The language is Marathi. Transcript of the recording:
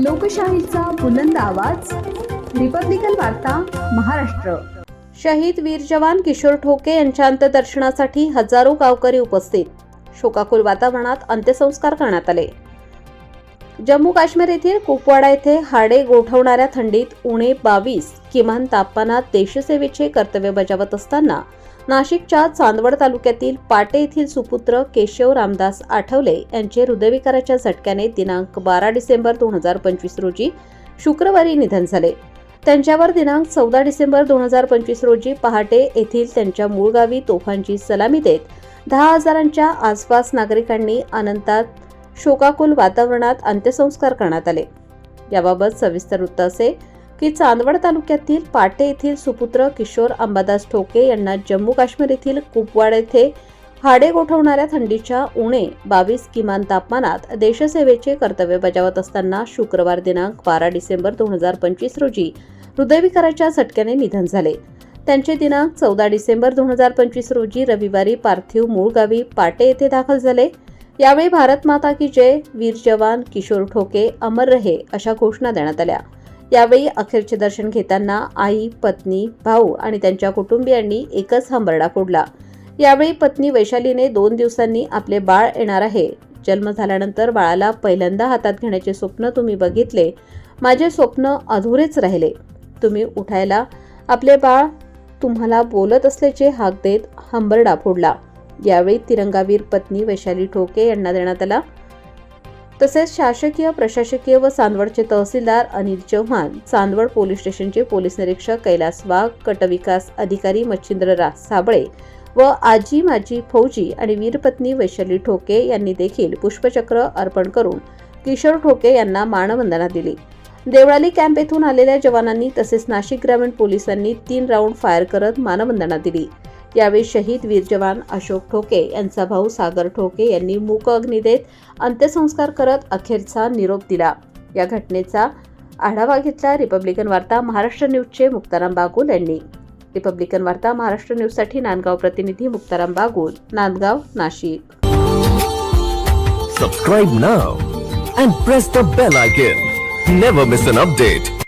लोकशाहीचा बुलंद आवाज, रिपब्लिकन वार्ता महाराष्ट्र। शहीद वीर जवान किशोर ठोके यांच्या अंत्यदर्शनासाठी हजारो गावकरी उपस्थित। शोकाकुल वातावरणात अंत्यसंस्कार करण्यात आले। जम्मू काश्मीर येथील कुपवाडा येथे हाडे गोठवणाऱ्या थंडीत उणे 22 किमान तापमानात देशसेवेचे कर्तव्य बजावत असताना नाशिकच्या चांदवड तालुक्यातील पाटे येथील सुपुत्र केशव रामदास आठवले यांचे हृदयविकाराच्या झटक्याने दिनांक 12 डिसेंबर 2025 रोजी शुक्रवारी निधन झाले। त्यांच्यावर दिनांक 14 डिसेंबर 2025 रोजी पहाटे येथील त्यांच्या मूळ गावी तोफांची सलामी देत 10,000च्या आसपास नागरिकांनी अनंतात शोकाकुल वातावरणात अंत्यसंस्कार करण्यात आले। याबाबत सविस्तर वृत्त असे की चांदवड तालुक्यातील पाटे येथील सुपुत्र किशोर अंबादास ठोके यांना जम्मू काश्मीर येथील कुपवाडा येथे हाडे गोठवणाऱ्या थंडीच्या उणे 22 किमान तापमानात देशसेवेचे कर्तव्य बजावत असताना शुक्रवार दिनांक 12 डिसेंबर 2025 रोजी हृदयविकाराच्या झटक्याने निधन झाले। त्यांचे दिनांक 14 डिसेंबर 2025 रोजी रविवारी पार्थिव मूळ गावी पाटे येथे दाखल झाले। यावेळी भारत माता की जय, वीर जवान किशोर ठोके अमर रहे अशा घोषणा देण्यात आल्या। यावेळी अखेरचे दर्शन घेताना आई, पत्नी, भाऊ आणि त्यांच्या कुटुंबियांनी एकच हंबरडा फोडला। यावेळी पत्नी वैशालीने 2 दिवसांनी आपले बाळ येणार आहे, जन्म झाल्यानंतर बाळाला पहिल्यांदा हातात घेण्याचे स्वप्न तुम्ही बघितले, माझे स्वप्न अधुरेच राहिले। तुम्ही उठायला आपले बाळ तुम्हाला बोलत असल्याचे हाक देत हंबरडा फोडला। यावेळी तिरंगावीर पत्नी वैशाली ठोके यांना देण्यात आला। तसेच शासकीय, प्रशासकीय व चांदवडचे तहसीलदार अनिल चव्हाण, चांदवड पोलीस स्टेशनचे पोलीस निरीक्षक कैलास वाघ, गटविकास अधिकारी मच्छिंद्रराव साबळे व आजी माजी फौजी आणि वीरपत्नी वैशाली ठोके यांनी देखील पुष्पचक्र अर्पण करून किशोर ठोके यांना मानवंदना दिली। देवळाली कॅम्प येथून आलेल्या जवानांनी तसेच नाशिक ग्रामीण पोलिसांनी 3 राऊंड फायर करत मानवंदना दिली। यावेळी शहीद वीर जवान अशोक ठोके यांचा भाऊ सागर ठोके यांनी मूक अग्नी देत अंत्यसंस्कार करत अखेरचा निरोप दिला। या घटनेचा आढावा घेतला रिपब्लिकन वार्ता महाराष्ट्र न्यूजचे मुक्ताराम बागुल यांनी। रिपब्लिकन वार्ता महाराष्ट्र न्यूजसाठी नांदगाव प्रतिनिधी Muktaram Bagul, Nandgaon, Nashik. Subscribe now and press the bell icon. Never miss an update.